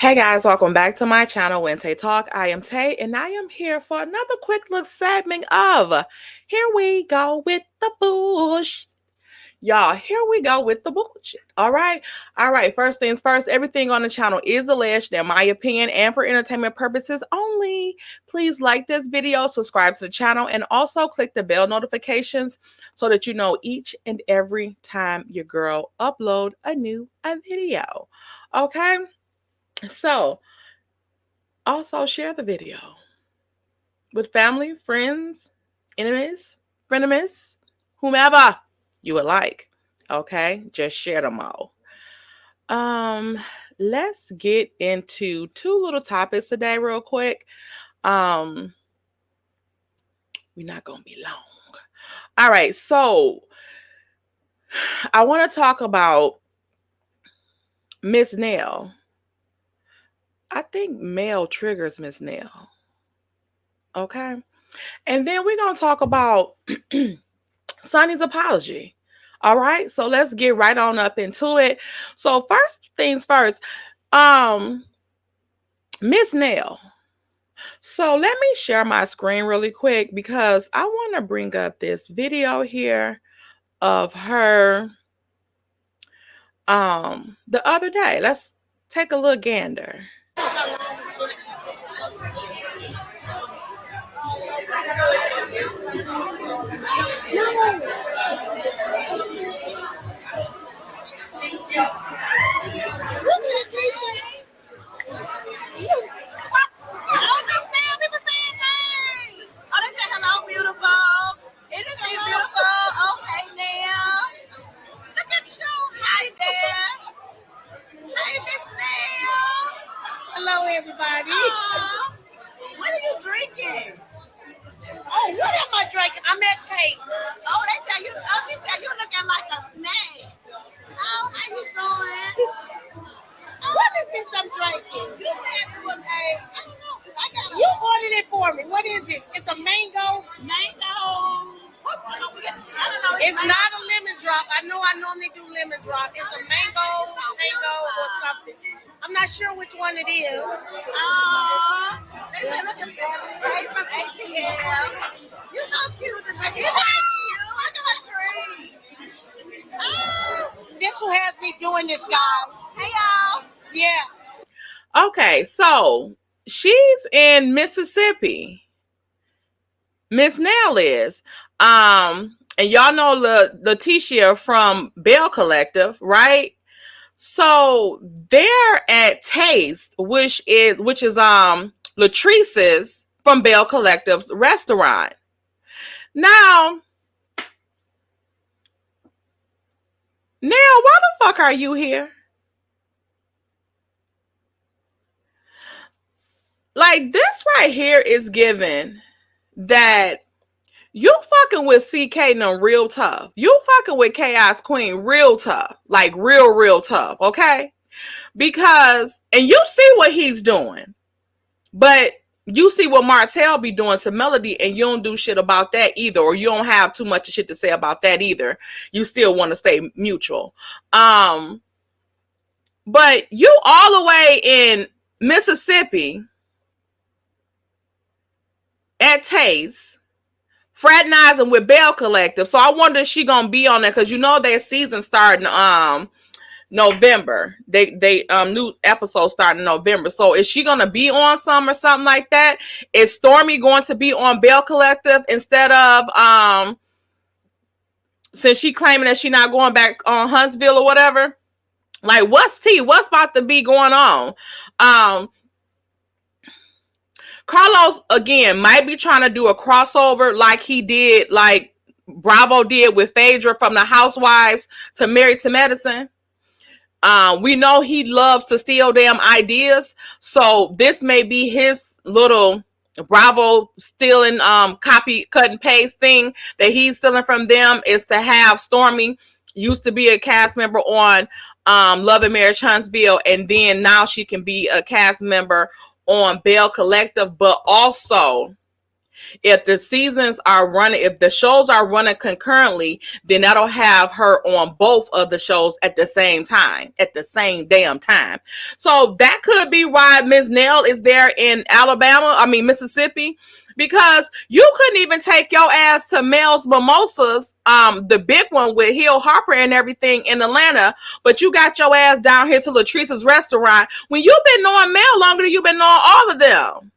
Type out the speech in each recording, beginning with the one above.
Hey guys, welcome back to my channel, WHENTAYTALK. I am Tay, and I am here for another quick look segment of Here We Go with the Bullshit. Y'all, here we go with the bullshit. All right. First things first, everything on the channel is alleged in my opinion and for entertainment purposes only. Please like this video, subscribe to the channel, and also click the bell notifications so that you know each and every time your girl upload a new video. Okay. So, also share the video with family, friends, enemies, frenemies, whomever you would like. Okay, just share them all. Let's get into two little topics today, real quick. We're not gonna be long. All right, so I want to talk about Miss Nell. I think male triggers Miss Nell. Okay. And then we're going to talk about Sunni's apology. All right. So let's get right on up into it. So first things first, Miss Nell. So let me share my screen really quick because I want to bring up this video here of her the other day. Let's take a look gander. Hello, everybody. What are you drinking? Oh, what am I drinking? I'm at Taste. Oh, they said you. Oh, she said you looking like a snack. Oh, how you doing? What is this I'm drinking? You said it was a. I don't know. I got a You ordered it for me. What is it? It's a mango. mango. What one are we? I don't know. It's not a lemon drop. I know I normally do lemon drop. It's a mango, tango, or something. I'm not sure which one it is. They said look at that. Hey, from ATL. You so cute to drink. You so cute. Look at my tree. Oh. This who has me doing this, guys. Hey y'all. Yeah. Okay, so she's in Mississippi. Miss Nell is. And y'all know Letitia from Bell Collective, right? So they're at Taste, which is Latrice's from Bell Collective's restaurant. Now, why the fuck are you here? Like, this right here is given that you fucking with CK no real tough. You fucking with Chaos Queen real tough. Like, real tough, okay? Because, and you see what he's doing. But you see what Martell be doing to Melody, and you don't do shit about that either. Or you don't have too much shit to say about that either. You still want to stay mutual. But you all the way in Mississippi at Taste, fraternizing with Bell Collective. So I wonder if she gonna be on there, because you know their season starting November. They new episodes starting in November. So is she gonna be on some or something like that? Is Stormy going to be on Bell Collective instead of since she claiming that she not going back on Huntsville or whatever? Like, what's tea? What's about to be going on? Carlos, again, might be trying to do a crossover like he did, like Bravo did with Phaedra from the Housewives to Married to Medicine. We know he loves to steal damn ideas. So this may be his little Bravo stealing, copy, cut and paste thing that he's stealing from them, is to have Stormy used to be a cast member on Love and Marriage Huntsville, and then now she can be a cast member on Bell Collective. But also If the seasons are running, if the shows are running concurrently, then that'll have her on both of the shows at the same time, at the same damn time. So that could be why Ms. Nell is there in Mississippi, because you couldn't even take your ass to Mel's Mimosas, the big one with Hill Harper and everything in Atlanta, but you got your ass down here to Latrice's restaurant when you've been knowing Mel longer than you've been knowing all of them.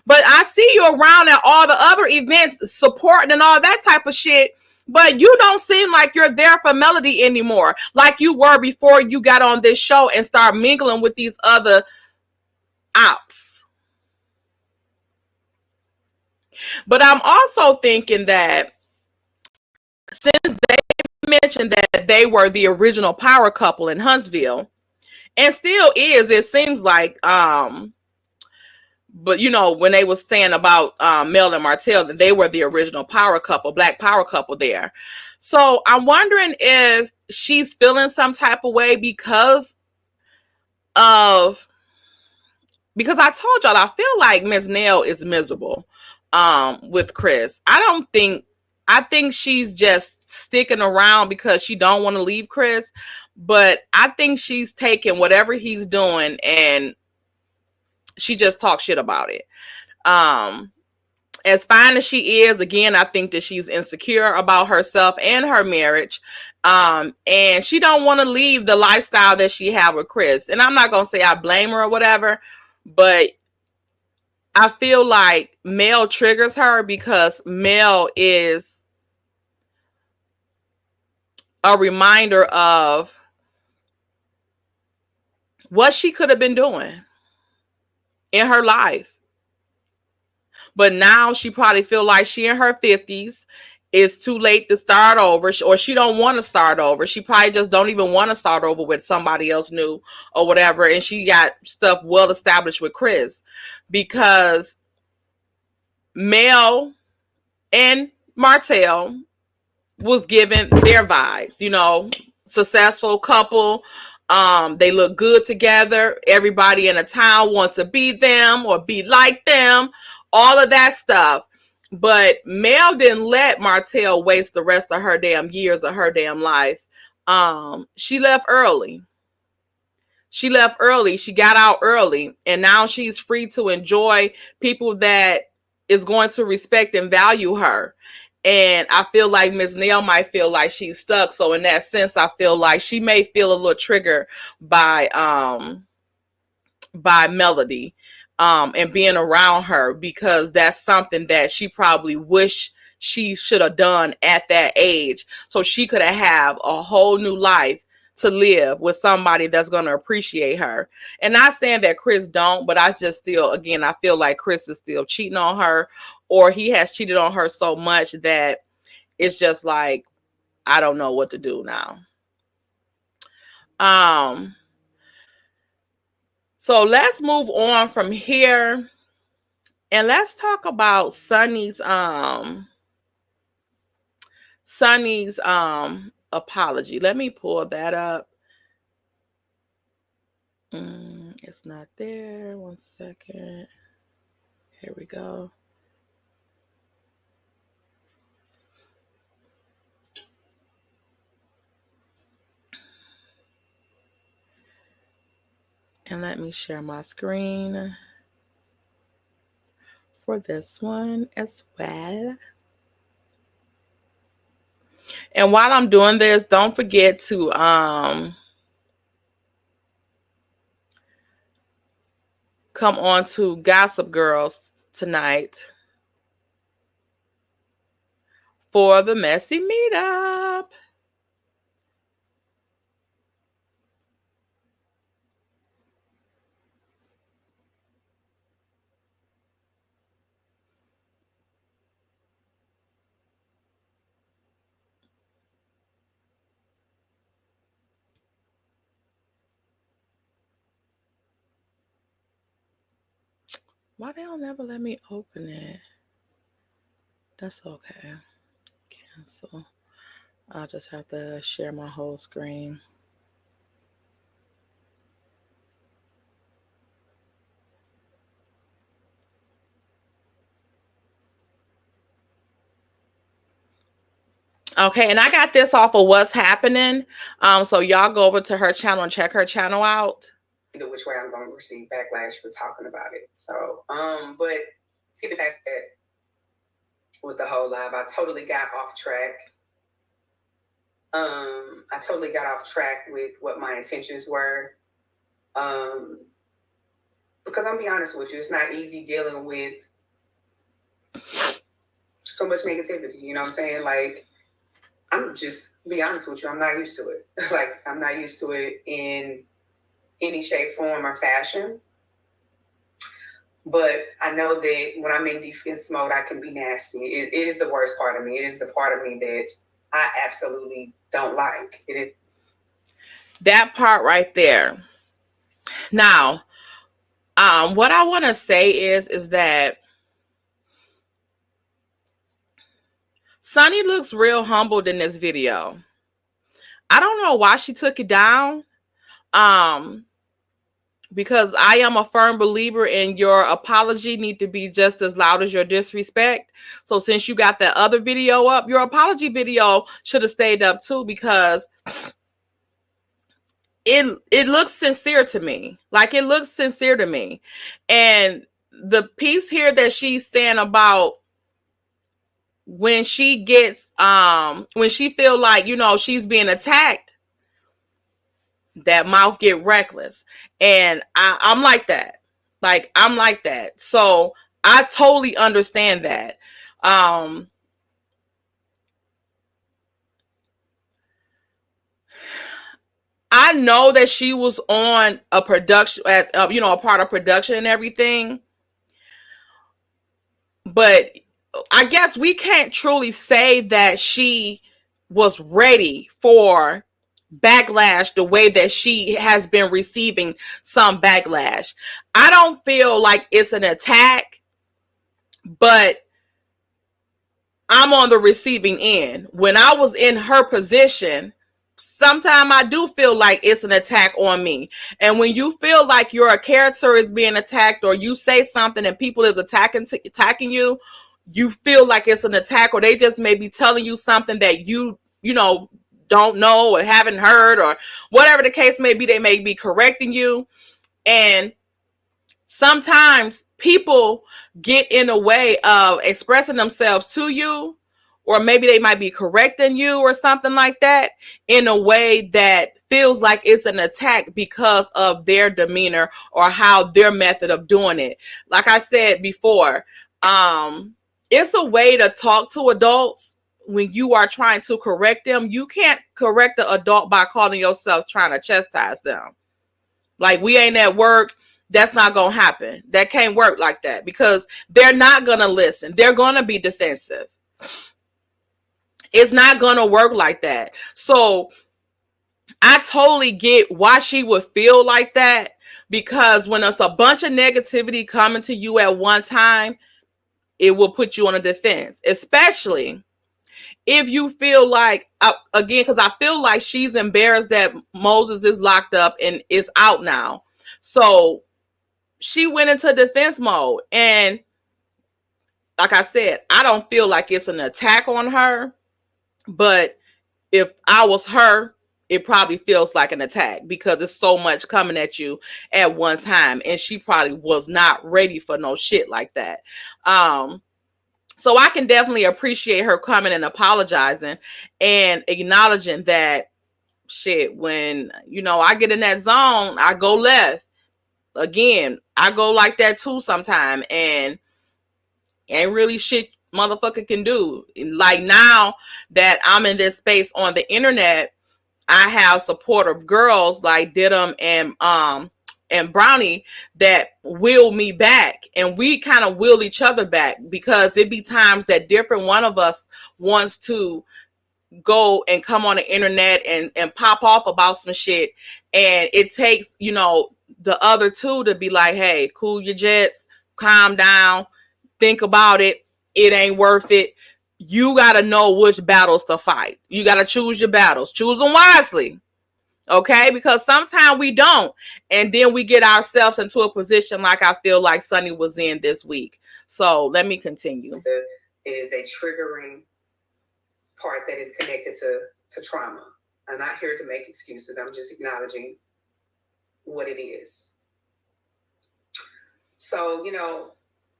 But I see you around at all the other events supporting and all that type of shit. But you don't seem like you're there for Melody anymore, like you were before you got on this show and start mingling with these other ops. But I'm also thinking that since they mentioned that they were the original power couple in Huntsville, and still is, it seems like, but you know, when they was saying about Mel and Martell, that they were the original power couple, black power couple there. So I'm wondering if she's feeling some type of way of because I told y'all I feel like Miss Nell is miserable with Chris. I think she's just sticking around because she don't want to leave Chris, but I think she's taking whatever he's doing and she just talks shit about it. As fine as she is, again, I think that she's insecure about herself and her marriage. And she don't want to leave the lifestyle that she had with Chris. And I'm not going to say I blame her or whatever, but I feel like Mel triggers her because Mel is a reminder of what she could have been doing in her life. But now she probably feel like she in her 50s. It's too late to start over, or she don't want to start over. She probably just don't even want to start over with somebody else new or whatever. And she got stuff well established with Chris because Mel and Martell was given their vibes, you know, successful couple. They look good together. Everybody in the town wants to be them or be like them, all of that stuff. But Mel didn't let Martell waste the rest of her damn years of her damn life. She left early. She left early. She got out early. And now she's free to enjoy people that is going to respect and value her. And I feel like Ms. Nell might feel like she's stuck. So in that sense, I feel like she may feel a little triggered by Melody and being around her, because that's something that she probably wish she should have done at that age, so she could have a whole new life to live with somebody that's going to appreciate her. And not saying that Chris don't, but I just still, again, I feel like Chris is still cheating on her, or he has cheated on her so much that it's just like, I don't know what to do now. So let's move on from here and let's talk about Sunni's apology. Let me pull that up. It's not there. 1 second. Here we go. And let me share my screen for this one as well. And while I'm doing this, don't forget to come on to Gossip Girls tonight for the messy meetup. Why they don't ever let me open it? That's okay. Cancel. I'll just have to share my whole screen. Okay, and I got this off of What's Happening. So y'all go over to her channel and check her channel out. Either which way I'm going to receive backlash for talking about it. So, but see the fact that with the whole live, I totally got off track. I totally got off track with what my intentions were. Because I'm gonna be honest with you, it's not easy dealing with so much negativity. You know what I'm saying? Like, I'm just be honest with you, I'm not used to it. Like, I'm not used to it in any shape, form, or fashion. But I know that when I'm in defense mode, I can be nasty. It is the worst part of me. It is the part of me that I absolutely don't like. That part right there. Now, what I want to say is that Sunni looks real humbled in this video. I don't know why she took it down. Because I am a firm believer in your apology need to be just as loud as your disrespect. So since you got that other video up, your apology video should have stayed up too, because it looks sincere to me. Like, it looks sincere to me. And the piece here that she's saying about when she gets when she feel like, you know, she's being attacked, that mouth get reckless. And I'm like that. Like, I'm like that. So I totally understand that. I know that she was on a production, as you know, a part of production and everything. But I guess we can't truly say that she was ready for backlash the way that she has been receiving some backlash. I don't feel like it's an attack, but I'm on the receiving end. When I was in her position, sometimes I do feel like it's an attack on me. And when you feel like your character is being attacked, or you say something and people is attacking you, you feel like it's an attack, or they just may be telling you something that you know, don't know or haven't heard, or whatever the case may be. They may be correcting you. And sometimes people get in a way of expressing themselves to you, or maybe they might be correcting you or something like that, in a way that feels like it's an attack because of their demeanor or how their method of doing it. Like I said before, it's a way to talk to adults when you are trying to correct them. You can't correct an adult by calling yourself trying to chastise them. Like, we ain't at work. That's not going to happen. That can't work like that, because they're not going to listen. They're going to be defensive. It's not going to work like that. So I totally get why she would feel like that, because when it's a bunch of negativity coming to you at one time, it will put you on a defense, especially if you feel like, again, because I feel like she's embarrassed that Moses is locked up and is out now. So she went into defense mode. And like I said, I don't feel like it's an attack on her. But if I was her, it probably feels like an attack, because it's so much coming at you at one time. And she probably was not ready for no shit like that. So I can definitely appreciate her coming and apologizing and acknowledging that, shit, when, you know, I get in that zone, I go left. Again, I go like that too sometime, and ain't really shit motherfucker can do. Like, now that I'm in this space on the internet, I have supportive girls like Didim and Brownie that will me back, and we kind of will each other back, because it be times that different one of us wants to go and come on the internet and pop off about some shit, and it takes, you know, the other two to be like, hey, cool your jets, calm down, think about it, it ain't worth it. You got to know which battles to fight. You got to choose your battles, choose them wisely. Okay, because sometimes we don't, and then we get ourselves into a position like I feel like Sunni was in this week. So let me continue. It is a triggering part that is connected to trauma. I'm not here to make excuses. I'm just acknowledging what it is. So,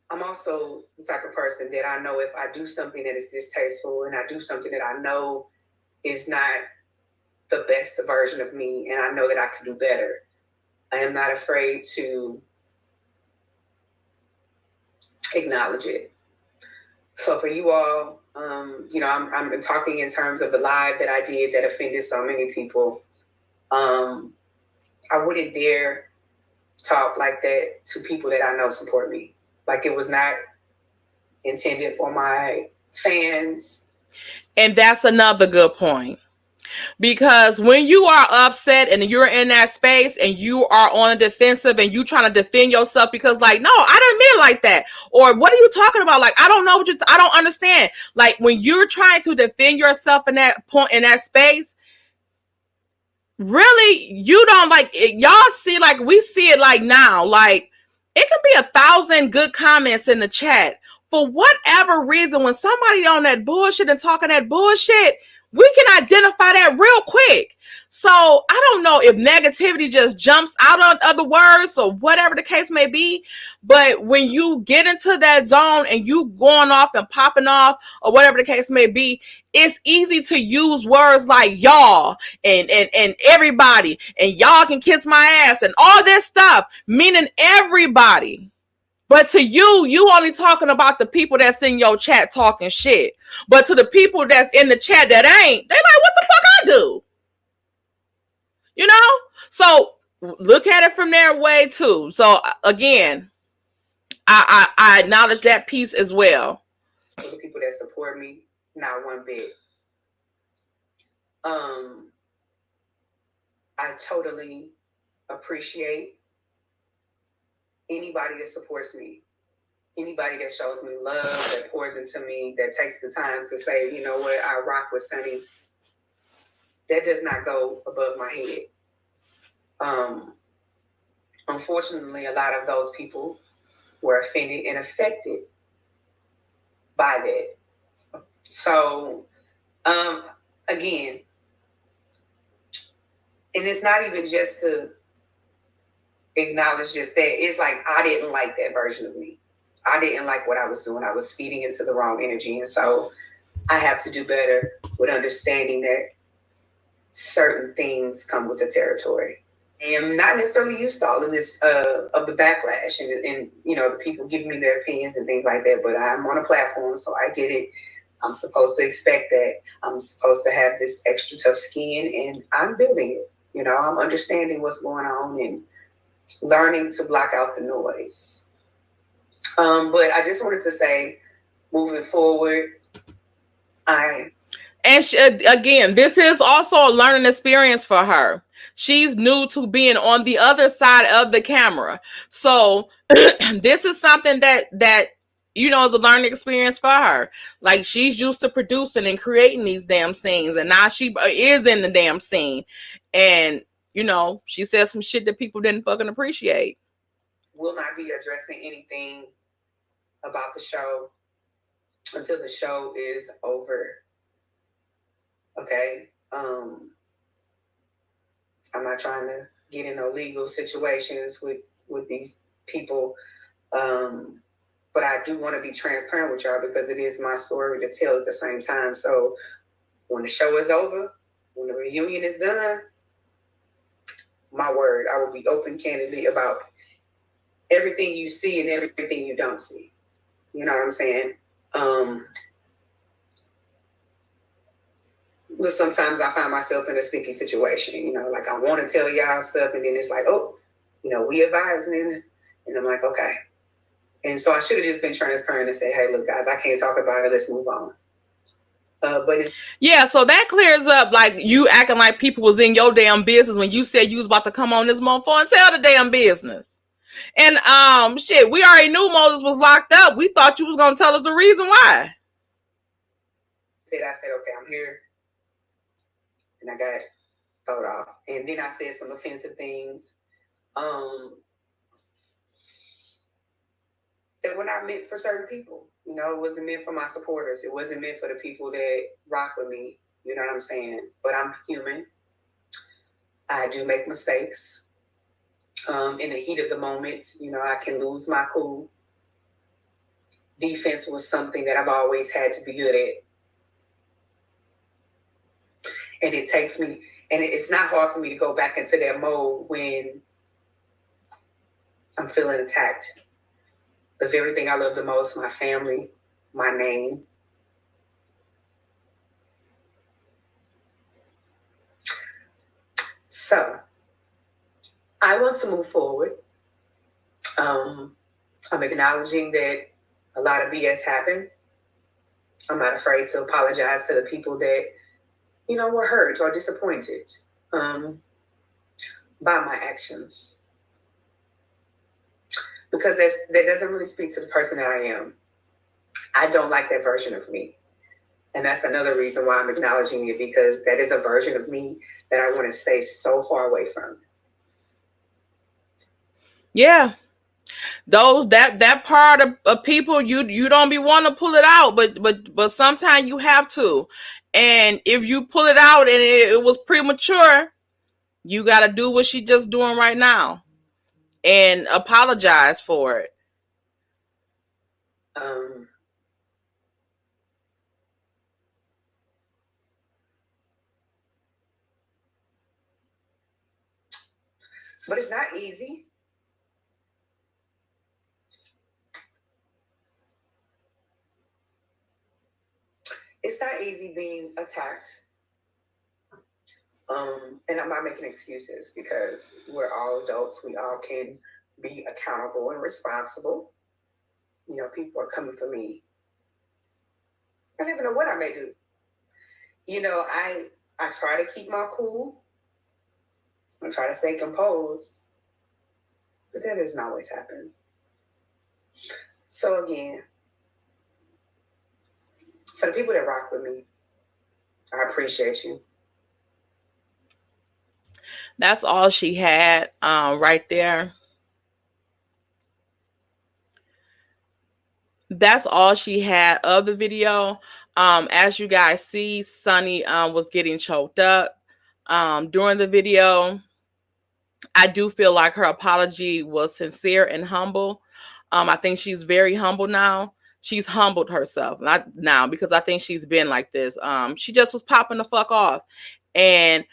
I'm also the type of person that I know if I do something that is distasteful and I do something that I know is not the best version of me and I know that I could do better, I am not afraid to acknowledge it. So for you all, I'm talking in terms of the live that I did that offended so many people. I wouldn't dare talk like that to people that I know support me. Like, it was not intended for my fans. And that's another good point. Because when you are upset and you're in that space and you are on a defensive and you trying to defend yourself because, like, no, I didn't mean it like that. Or what are you talking about? Like, I don't know what I don't understand. Like, when you're trying to defend yourself in that point, in that space, really, you don't like it. Y'all see, like, we see it like now, like it can be 1,000 good comments in the chat. For whatever reason, when somebody on that bullshit and talking that bullshit, we can identify that real quick. So I don't know if negativity just jumps out on other words or whatever the case may be. But when you get into that zone and you going off and popping off or whatever the case may be, it's easy to use words like y'all and everybody and y'all can kiss my ass and all this stuff, meaning everybody. But to you only talking about the people that's in your chat talking shit. But to the people that's in the chat that ain't, they like, what the fuck I do? You know? So look at it from their way too. So again, I acknowledge that piece as well. For the people that support me, not one bit. I totally appreciate anybody that supports me, anybody that shows me love, that pours into me, that takes the time to say, you know what, I rock with Sunni. That does not go above my head. Unfortunately, a lot of those people were offended and affected by that. So, again, and it's not even just to acknowledge just that. It's like, I didn't like that version of me. I didn't like what I was doing. I was feeding into the wrong energy. And so I have to do better with understanding that certain things come with the territory. And I'm not necessarily used to all of this, of the backlash and the people giving me their opinions and things like that. But I'm on a platform, so I get it. I'm supposed to expect that. I'm supposed to have this extra tough skin, and I'm building it. I'm understanding what's going on and learning to block out the noise. But I just wanted to say, moving forward, again, this is also a learning experience for her. She's new to being on the other side of the camera. So this is something that is a learning experience for her. Like, she's used to producing and creating these damn scenes, and now she is in the damn scene. And, she says some shit that people didn't fucking appreciate. Will not be addressing anything about the show until the show is over. Okay? I'm not trying to get in no legal situations with these people. But I do want to be transparent with y'all because it is my story to tell at the same time. So when the show is over, when the reunion is done, my word, I will be open, candidly about everything you see and everything you don't see. You know what I'm saying? But sometimes I find myself in a sticky situation, like I want to tell y'all stuff and then it's like, oh, we advise and I'm like, okay. And so I should have just been transparent and say, hey, look, guys, I can't talk about it. Let's move on. So that clears up, like, you acting like people was in your damn business when you said you was about to come on this motherfucker and tell the damn business. And we already knew Moses was locked up. We thought you was gonna tell us the reason why. I said, okay, I'm here. And I got thrown off. And then I said some offensive things. that were not meant for certain people. It wasn't meant for my supporters. It wasn't meant for the people that rock with me. You know what I'm saying? But I'm human. I do make mistakes. In the heat of the moment, I can lose my cool. Defense was something that I've always had to be good at. And it takes me, and it's not hard for me to go back into that mode when I'm feeling attacked. The very thing I love the most, my family, my name. So, I want to move forward. I'm acknowledging that a lot of BS happened. I'm not afraid to apologize to the people that, were hurt or disappointed by my actions. Because that doesn't really speak to the person that I am. I don't like that version of me. And that's another reason why I'm acknowledging it, because that is a version of me that I want to stay so far away from. Yeah. That part of people, you don't be wanting to pull it out, but sometimes you have to. And if you pull it out and it was premature, you got to do what she just doing right now and apologize for it. But it's not easy. It's not easy being attacked. And I'm not making excuses, because we're all adults. We all can be accountable and responsible. People are coming for me. I don't even know what I may do. I try to keep my cool. I try to stay composed. But that doesn't always happen. So again, for the people that rock with me, I appreciate you. That's all she had right there. That's all she had of the video. As you guys see, Sunni was getting choked up during the video. I do feel like her apology was sincere and humble. I think she's very humble now. She's humbled herself, not now, because I think she's been like this. She just was popping the fuck off. And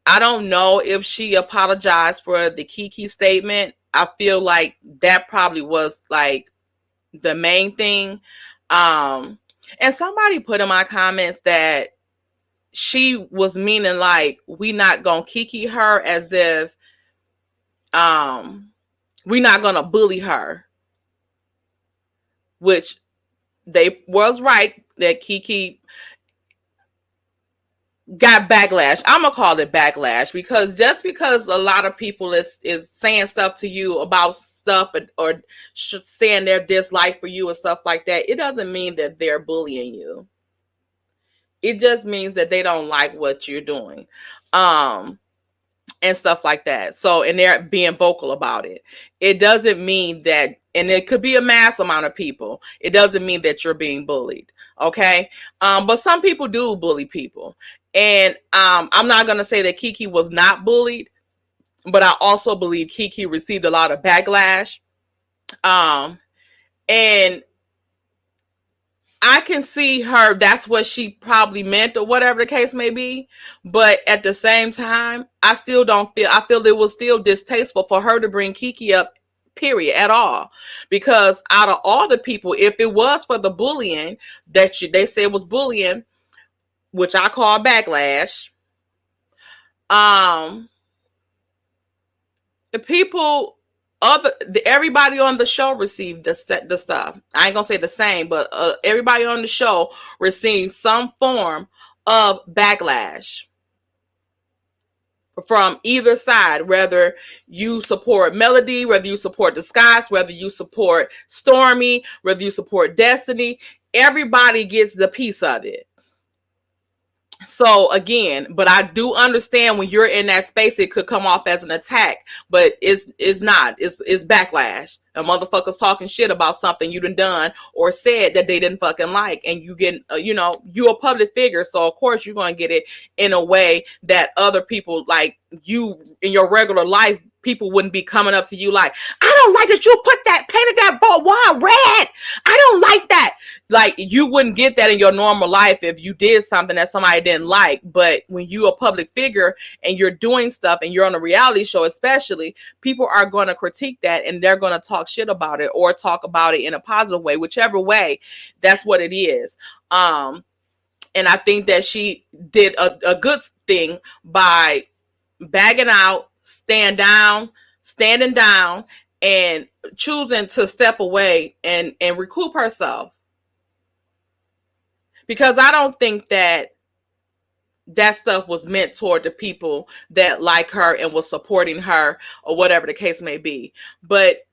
I don't know if she apologized for the Kiki statement. I feel like that probably was like the main thing. And somebody put in my comments that she was meaning like we not gonna Kiki her, as if we not gonna bully her, which they was right that Kiki got backlash. I'm gonna call it backlash, because just because a lot of people is saying stuff to you about stuff, or saying their dislike for you and stuff like that, it doesn't mean that they're bullying you. It just means that they don't like what you're doing. And stuff like that. So, and they're being vocal about it. It doesn't mean that, and it could be a mass amount of people. It doesn't mean that you're being bullied. Okay. But some people do bully people. And I'm not going to say that Kiki was not bullied, but I also believe Kiki received a lot of backlash. And I can see her, that's what she probably meant, or whatever the case may be. But at the same time, I feel it was still distasteful for her to bring Kiki up, period, at all. Because out of all the people, if it was for the bullying that they said was bullying, which I call backlash, the people, everybody on the show received the stuff. I ain't gonna say the same, but everybody on the show received some form of backlash from either side, whether you support Melody, whether you support the Scots, whether you support Stormy, whether you support Destiny. Everybody gets the piece of it. So again, but I do understand when you're in that space, it could come off as an attack, but it's not. It's backlash. A motherfucker's talking shit about something you done or said that they didn't fucking like, and you get, you a public figure, so of course you're gonna get it in a way that other people, like you in your regular life, people wouldn't be coming up to you like, I don't like that you put that painted that wall red. I don't like that. Like, you wouldn't get that in your normal life if you did something that somebody didn't like. But when you're a public figure and you're doing stuff and you're on a reality show, especially, people are going to critique that and they're going to talk shit about it or talk about it in a positive way, whichever way. That's what it is. And I think that she did a good thing by bagging out, standing down, and choosing to step away and recoup herself. Because I don't think that stuff was meant toward the people that like her and was supporting her or whatever the case may be. But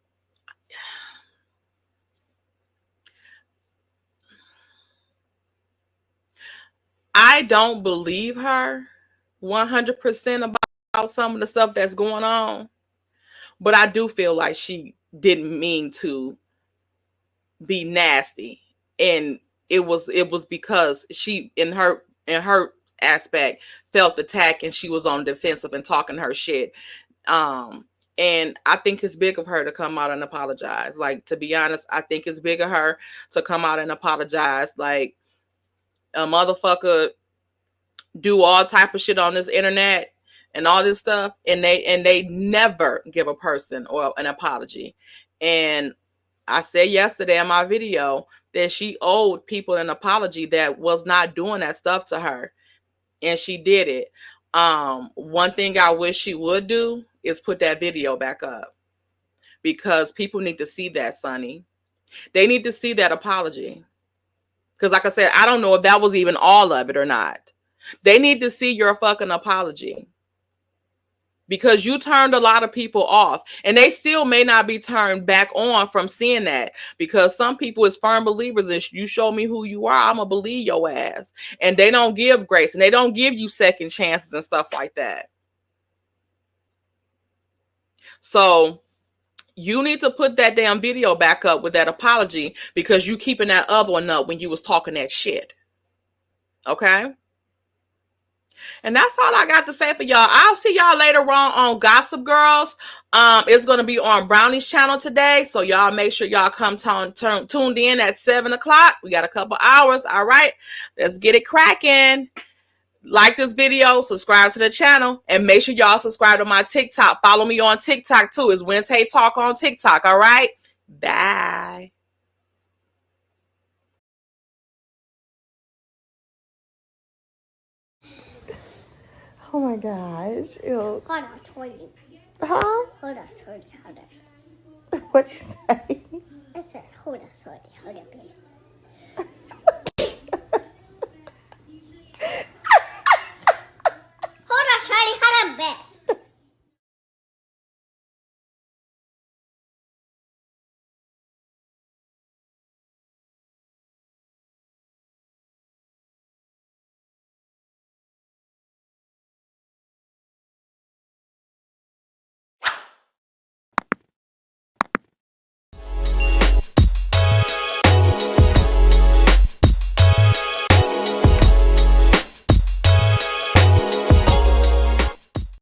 I don't believe her 100% about some of the stuff that's going on. But I do feel like she didn't mean to be nasty. And it was because she in her aspect felt attacked and she was on defensive and talking her shit. And I think it's big of her to come out and apologize. Like, to be honest, I think it's big of her to come out and apologize. Like, a motherfucker do all type of shit on this internet and all this stuff, and they never give a person or an apology. And I said yesterday in my video that she owed people an apology that was not doing that stuff to her, and she did it. One thing I wish she would do is put that video back up, because people need to see that, Sunni. They need to see that apology. Because like I said, I don't know if that was even all of it or not. They need to see your fucking apology. Because you turned a lot of people off, and they still may not be turned back on from seeing that, because some people is firm believers. If you show me who you are, I'm gonna believe your ass. And they don't give grace, and they don't give you second chances and stuff like that. So you need to put that damn video back up with that apology, because you keeping that other one up when you was talking that shit. Okay? And that's all I got to say for y'all. I'll see y'all later on Gossip Girls. It's going to be on Brownie's channel today. So y'all make sure y'all come tuned in at 7 o'clock. We got a couple hours. All right. Let's get it cracking. Like this video, subscribe to the channel, and make sure y'all subscribe to my TikTok. Follow me on TikTok too. It's WHENTAYTALK on TikTok. All right. Bye. Oh my gosh. Ew. Hold on, 20. Huh? Hold on, 20. Hold on. What'd you say? I said, hold on, 20. Hold on, please.